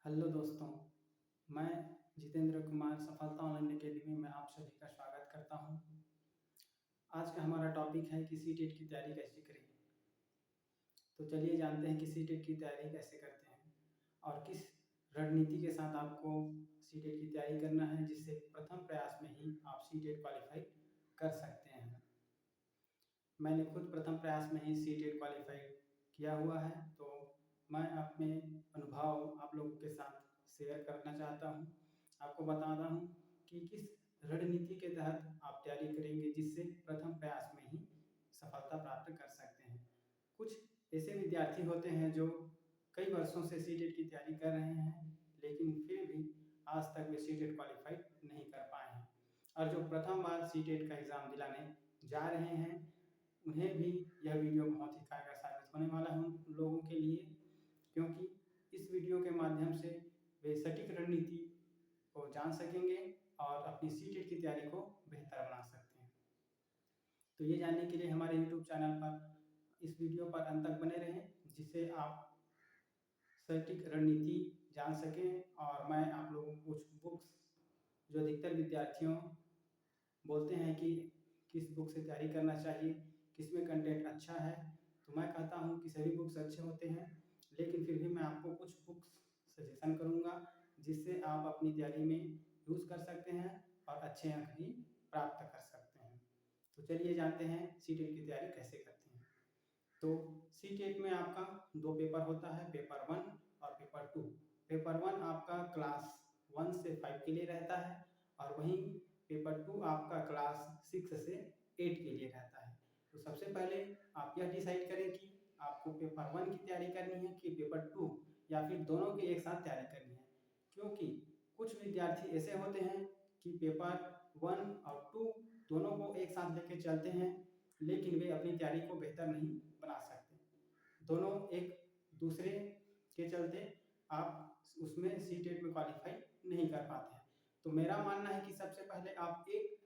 Hello दोस्तों, मैं जितेंद्र कुमार सफलता ऑनलाइन अकेडमी में आप सभी का स्वागत करता हूं। आज का हमारा टॉपिक है कि सीटेट की तैयारी कैसे करें। तो चलिए जानते हैं कि सीटेट की तैयारी कैसे करते हैं और किस रणनीति के साथ आपको सीटेट की तैयारी करना है, जिससे प्रथम प्रयास में ही आप सीटेट क्वालिफाई कर सकते हैं। मैंने खुद प्रथम प्रयास में ही सीटेट क्वालिफाई किया हुआ है, तो मैं अपने अनुभव आप लोगों के साथ शेयर करना चाहता हूं। आपको बताता हूं कि किस रणनीति के तहत आप तैयारी करेंगे, जिससे प्रथम प्रयास में ही सफलता प्राप्त कर सकते हैं। कुछ ऐसे विद्यार्थी होते हैं जो कई वर्षों से सीटेट की तैयारी कर रहे हैं, लेकिन फिर भी आज तक वे सीटेट क्वालिफाई नहीं कर पाए हैं, और जो प्रथम बार सीटेट का एग्ज़ाम दिलाने जा रहे हैं उन्हें भी यह वीडियो बहुत ही कारगर साबित होने वाला है उन लोगों के लिए, क्योंकि इस वीडियो के माध्यम से वे सटीक रणनीति को जान सकेंगे और अपनी सीटेट की तैयारी को बेहतर बना सकते हैं। तो ये जानने के लिए हमारे यूट्यूब चैनल पर इस वीडियो पर अंत तक बने रहें, जिससे आप सटीक रणनीति जान सकें। और मैं आप लोगों को कुछ बुक्स जो अधिकतर विद्यार्थियों बोलते हैं कि किस बुक से तैयारी करना चाहिए, किस में कंटेंट अच्छा है, तो मैं कहता हूं कि सभी बुक्स अच्छे होते हैं, लेकिन फिर भी मैं आपको कुछ बुक्स सजेशन करूंगा जिससे आप अपनी तैयारी में यूज़ कर सकते हैं और अच्छे अंक भी प्राप्त कर सकते हैं। तो चलिए जानते हैं सीटेट की तैयारी कैसे करते हैं। तो सीटेट में आपका दो पेपर होता है, पेपर 1 और पेपर 2। पेपर 1 आपका क्लास 1 से 5 के लिए रहता है, और वहीं पेपर 2 आपका क्लास 6 से 8 के लिए रहता है। तो सबसे पहले आप यह डिसाइड करें कि आपको पेपर 1 की तैयारी करनी है कि पेपर 2, या फिर दोनों की एक साथ तैयारी करनी है। क्योंकि कुछ विद्यार्थी ऐसे होते हैं कि पेपर 1 और 2 दोनों को एक साथ लेके चलते हैं, लेकिन वे अपनी तैयारी को बेहतर नहीं बना सकते। दोनों एक दूसरे के चलते आप उसमें सीटेट में क्वालिफाई नहीं कर पाते हैं। तो मेरा मानना है कि सबसे पहले आप एक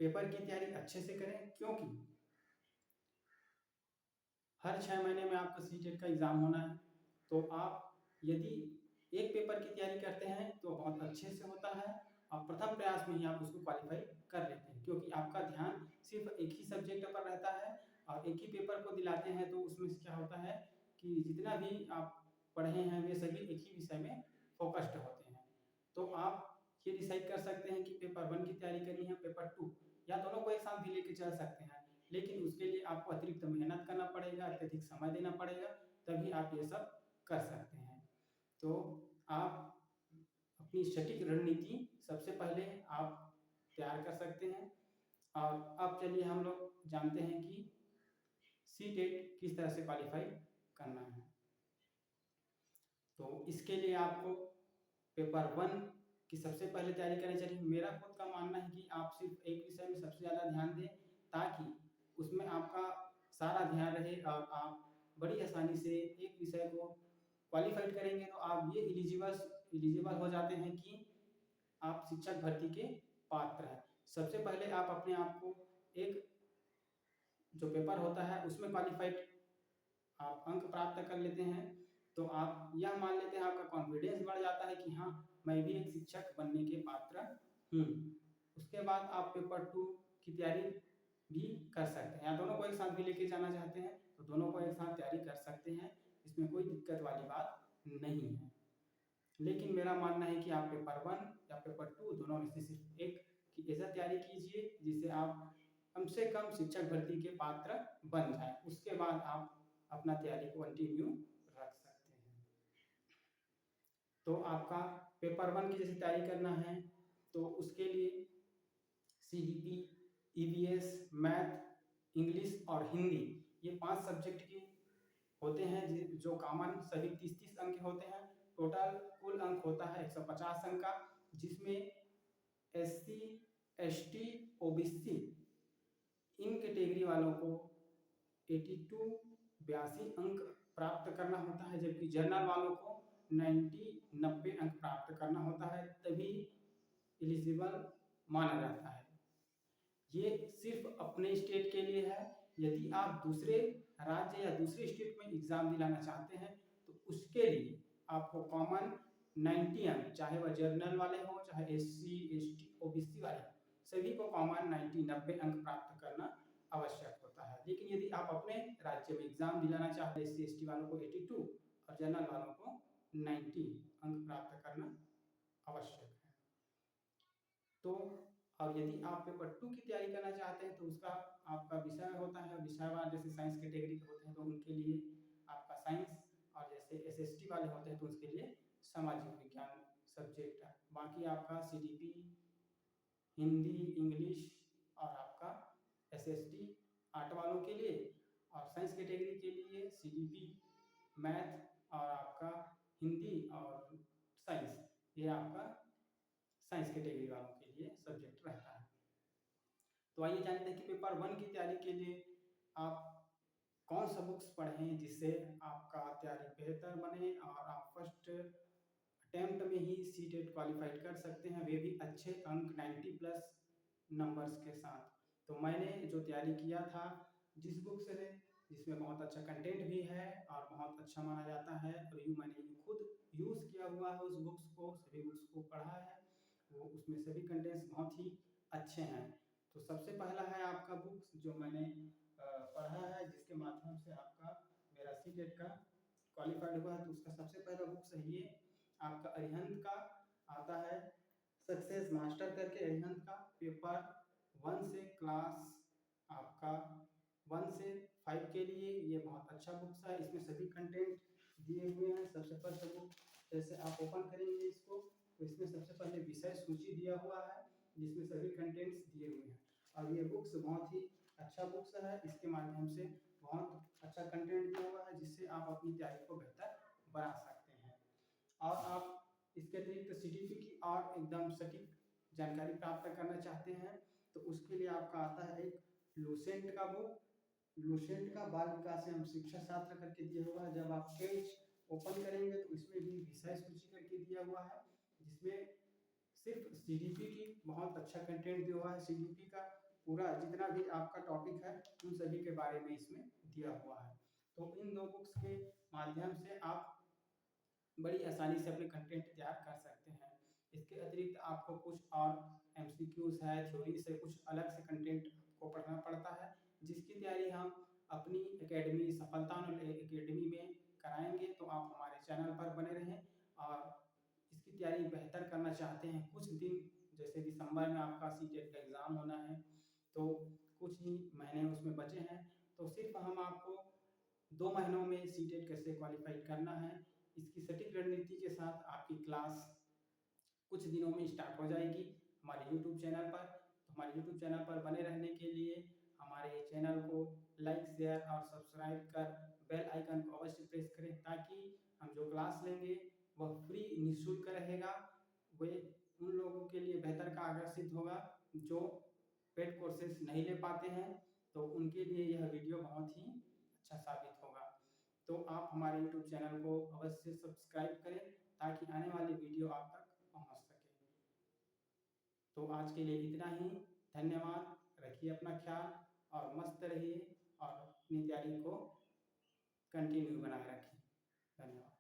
पेपर की तैयारी अच्छे से करें, क्योंकि हर 6 महीने में आपका सीटेट का एग्ज़ाम होना है। तो आप यदि एक पेपर की तैयारी करते हैं तो बहुत अच्छे से होता है, और प्रथम प्रयास में ही आप उसको क्वालिफाई कर लेते हैं, क्योंकि आपका ध्यान सिर्फ एक ही सब्जेक्ट पर रहता है और एक ही पेपर को दिलाते हैं। तो उसमें से क्या होता है कि जितना भी आप पढ़े हैं वे सभी एक ही विषय में फोकस्ड होते हैं। तो आप ये डिसाइड कर सकते हैं कि पेपर 1 की तैयारी करनी है, पेपर 2, या दोनों को एक साथ भी लेके चल सकते हैं, लेकिन उसके लिए आपको अतिरिक्त मेहनत करना पड़ेगा, अत्यधिक समय देना पड़ेगा, तभी आप ये सब कर सकते हैं। तो आप अपनी सटीक रणनीति सबसे पहले आप तैयार कर सकते हैं। और अब चलिए हम लोग जानते हैं कि सीटेट किस तरह से क्वालिफाई करना है। तो इसके लिए आपको पेपर 1 की सबसे पहले तैयारी करनी चाहिए। मेरा खुद का मानना है कि आप सिर्फ एक विषय में सबसे ज़्यादा ध्यान दें, ताकि उसमें आपका सारा ध्यान रहे और आप बड़ी आसानी से एक विषय को क्वालिफाइड करेंगे। तो आप ये एलिजिबल हो जाते हैं कि आप शिक्षक भर्ती के पात्र हैं। सबसे पहले आप अपने आप को एक जो पेपर होता है उसमें क्वालिफाइड आप अंक प्राप्त कर लेते हैं, तो आप यह मान लेते हैं, आपका कॉन्फिडेंस बढ़ जाता है कि हाँ, मैं भी एक शिक्षक बनने के पात्र हूँ। उसके बाद आप पेपर 2 की तैयारी भी कर सकते हैं, या दोनों को एक साथ भी लेके जाना चाहते हैं तो दोनों को एक साथ तैयारी कर सकते हैं, इसमें कोई दिक्कत वाली बात नहीं है। लेकिन मेरा मानना है कि आप पेपर 1 या पेपर 2 दोनों में से सिर्फ एक की ऐसा तैयारी कीजिए जिससे आप कम से कम शिक्षक भर्ती के पात्र बन जाएं। उसके बाद आप अपना तैयारी को कंटिन्यू रख सकते हैं। तो आपका पेपर 1 की जैसे तैयारी करना है, तो उसके लिए सीडीपी, ईवीएस, मैथ, इंग्लिश और हिंदी, ये 5 सब्जेक्ट की होते हैं जो कॉमन सभी 30-30 अंक के होते हैं। टोटल कुल अंक होता है 150 अंक का, जिसमें एससी, एसटी, ओबीसी इन कैटेगरी वालों को 82 अंक प्राप्त करना होता है, जबकि जनरल वालों को 90 अंक प्राप्त करना होता है, तभी एलिजिबल माना जाता है। ये सिर्फ अपने स्टेट के लिए है। यदि आप दूसरे राज्य या दूसरे स्टेट में एग्जाम दिलाना चाहते हैं तो उसके लिए आपको कॉमन 90 अंक, चाहे वह जनरल वाले हों, चाहे SC, ST, OBC वाले हों, सभी को कॉमन 90 अंक प्राप्त करना आवश्यक होता है। लेकिन यदि आप अपने राज्य में एग्जाम दिलाना चाहते हैं, SC, ST वालों को 82 और जनरल वालों को 90 अंक प्राप्त करना आवश्यक है। तो और यदि आप पेपर 2 की तैयारी करना चाहते हैं तो उसका आपका विषय होता है, विषयवार जैसे साइंस कैटेगरी के होते हैं तो उनके लिए आपका साइंस, और जैसे SST वाले होते हैं तो उसके लिए सामाजिक विज्ञान सब्जेक्ट है। बाकी आपका CDP, हिंदी, इंग्लिश और आपका SST आर्ट वालों के लिए, और साइंस कैटेगरी के लिए CDP, मैथ और आपका हिंदी और साइंस, ये आपका साइंस कैटेगरी वालों के लिए सब्जेक्ट रहता है। तो आइए जानते हैं कि पेपर 1 की तैयारी के लिए आप कौन सा बुक्स पढ़ें जिससे आपका तैयारी बेहतर बने और आप फर्स्ट अटेम्प्ट में ही सीटेट क्वालिफाइड कर सकते हैं, वे भी अच्छे अंक 90 प्लस नंबर्स के साथ। तो मैंने जो तैयारी किया था जिस बुक से, जिसमें बहुत अच्छा कंटेंट भी है और बहुत अच्छा माना जाता है, और मैंने खुद यूज़ किया हुआ है उस बुक्स को, सभी बुक्स को पढ़ा है, वो उसमें सभी कंटेंट्स बहुत ही अच्छे हैं। तो सबसे पहला है आपका बुक्स जो मैंने पढ़ा है, जिसके माध्यम से आपका मेरा सीटेट का क्वालिफाइड हुआ है। तो उसका सबसे पहला बुक्स है ये आपका अरिहंत का आता है, सक्सेस मास्टर करके अरिहंत का, पेपर 1 से क्लास आपका 1 से 5 के लिए ये बहुत अच्छा बुक्स है। इसमें सभी कंटेंट दिए हुए हैं। सबसे पहले बुक जैसे आप ओपन करेंगे इसको तो इसमें सबसे पहले विषय सूची दिया हुआ है जिसमें सभी कंटेंट्स दिए हुए हैं, और ये बुक्स बहुत ही अच्छा बुक्स है। इसके माध्यम से बहुत अच्छा कंटेंट दिया हुआ है जिससे आप अपनी तैयारी को बेहतर बना सकते हैं। और आप इसके अतिरिक्त CTP की और एकदम सटीक जानकारी प्राप्त करना चाहते हैं तो उसके लिए आपका आता है एक लूसेंट का बुक, लूसेंट का बाल विकास एवं शिक्षा शास्त्र करके दिया हुआ है। जब आप पेज ओपन करेंगे तो इसमें भी विषय सूची करके दिया हुआ है, जिसमें सिर्फ CDP की बहुत अच्छा कंटेंट दिया हुआ है। CDP का पूरा जितना भी आपका टॉपिक है उन सभी के बारे में इसमें दिया हुआ है। तो इन दो बुक्स के माध्यम से आप बड़ी आसानी से अपने कंटेंट तैयार कर सकते हैं। इसके अतिरिक्त आपको कुछ और MCQs है, थ्योरी से कुछ अलग से कंटेंट को पढ़ना पड़ता है, जिसकी तैयारी हम अपनी एकेडमी सफलता एकेडमी में कराएंगे। तो आप हमारे चैनल पर बने रहें, और इसकी तैयारी बेहतर करना चाहते हैं, कुछ दिन जैसे दिसंबर में आपका सीटेट का एग्ज़ाम होना है तो कुछ ही महीने उसमें बचे हैं, तो सिर्फ हम आपको 2 महीनों में सीटेट कैसे क्वालिफाइड करना है इसकी सटीक रणनीति के साथ आपकी क्लास कुछ दिनों में स्टार्ट हो जाएगी हमारे YouTube चैनल पर। तो हमारे YouTube चैनल पर बने रहने के लिए हमारे चैनल को लाइक, शेयर और सब्सक्राइब कर बेल आइकन को अवश्य प्रेस करें, ताकि हम जो क्लास लेंगे वह फ्री निःशुल्क रहेगा। वे उन लोगों के लिए बेहतर का आकर्षित होगा जो पेड कोर्सेज नहीं ले पाते हैं, तो उनके लिए यह वीडियो बहुत ही अच्छा साबित होगा। तो आप हमारे YouTube चैनल को अवश्य सब्सक्राइब करें ताकि आने वाली वीडियो आप तक पहुंच सके। तो आज के लिए इतना ही, धन्यवाद। रखिए अपना ख्याल और मस्त रहिए और अपनी तैयारी को कंटिन्यू बनाए रखिए। धन्यवाद।